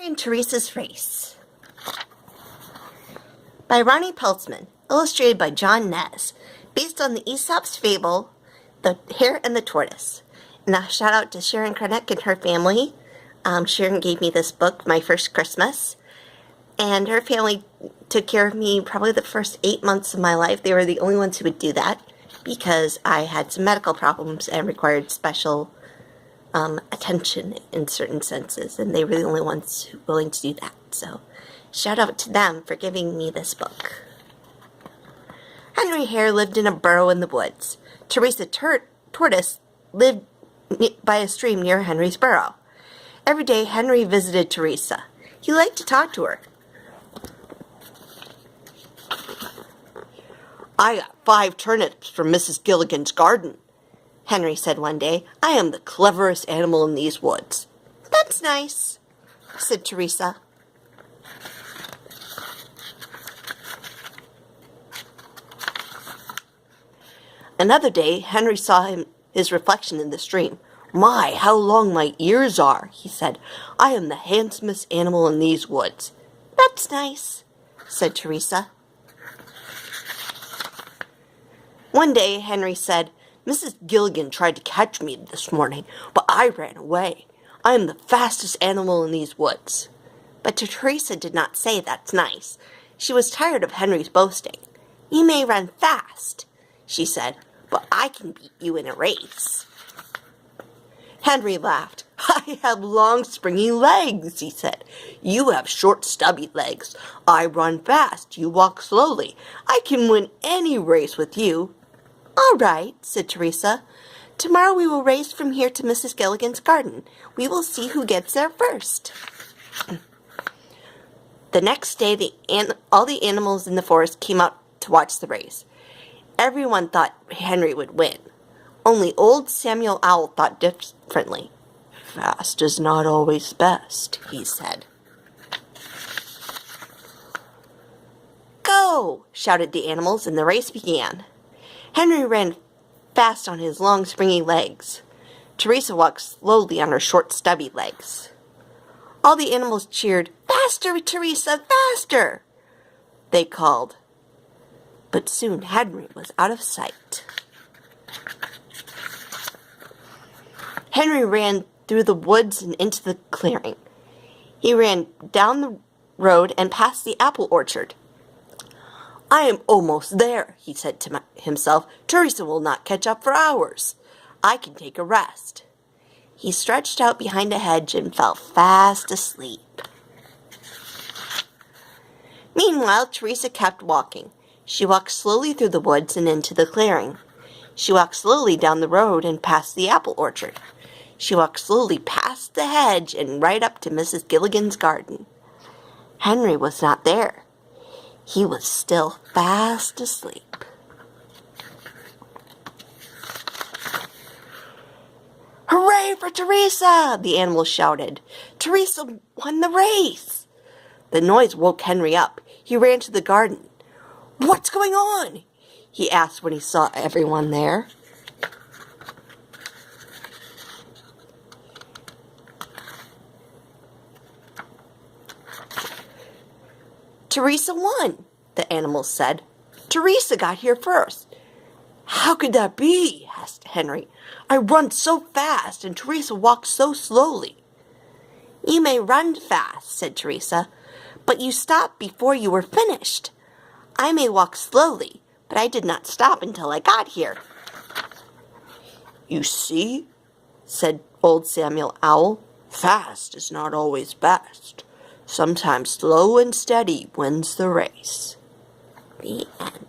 and Theresa's Race by Ronnie Peltzman, illustrated by John Nez, based on the Aesop's fable, The Hare and the Tortoise. And a shout out to Sharon Karnek and her family. Sharon gave me this book my first Christmas, and her family took care of me probably the first 8 months of my life. They were the only ones who would do that because I had some medical problems and required special attention in certain senses, and they were the only ones willing to do that. So shout out to them for giving me this book. Henry Hare lived in a burrow in the woods. Theresa Tortoise lived by a stream near Henry's burrow. Every day Henry visited Theresa. He liked to talk to her. "I got 5 turnips from Mrs. Gilligan's garden," Henry said one day. "I am the cleverest animal in these woods." "That's nice," said Theresa. Another day, Henry saw his reflection in the stream. "My, how long my ears are," he said. "I am the handsomest animal in these woods." "That's nice," said Theresa. One day, Henry said, "Mrs. Gilligan tried to catch me this morning, but I ran away. I am the fastest animal in these woods." But Theresa did not say "that's nice." She was tired of Henry's boasting. "You may run fast," she said, "but I can beat you in a race." Henry laughed. "I have long, springy legs," he said. "You have short, stubby legs. I run fast. You walk slowly. I can win any race with you." "All right," said Theresa. "Tomorrow we will race from here to Mrs. Gilligan's garden. We will see who gets there first." The next day, all the animals in the forest came out to watch the race. Everyone thought Henry would win. Only old Samuel Owl thought differently. "Fast is not always best," he said. "Go!" shouted the animals, and the race began. Henry ran fast on his long, springy legs. Theresa walked slowly on her short, stubby legs. All the animals cheered, "Faster, Theresa, faster!" they called. But soon Henry was out of sight. Henry ran through the woods and into the clearing. He ran down the road and past the apple orchard. "I am almost there," he said to himself. "Theresa will not catch up for hours. I can take a rest." He stretched out behind a hedge and fell fast asleep. Meanwhile, Theresa kept walking. She walked slowly through the woods and into the clearing. She walked slowly down the road and past the apple orchard. She walked slowly past the hedge and right up to Mrs. Gilligan's garden. Henry was not there. He was still fast asleep. "Hooray for Theresa!" the animals shouted. "Theresa won the race!" The noise woke Henry up. He ran to the garden. "What's going on?" he asked when he saw everyone there. "Theresa won," the animals said. "Theresa got here first." "How could that be?" asked Henry. "I run so fast and Theresa walked so slowly." "You may run fast," said Theresa, "but you stopped before you were finished. I may walk slowly, but I did not stop until I got here." "You see," said old Samuel Owl, "fast is not always best. Sometimes slow and steady wins the race." The end.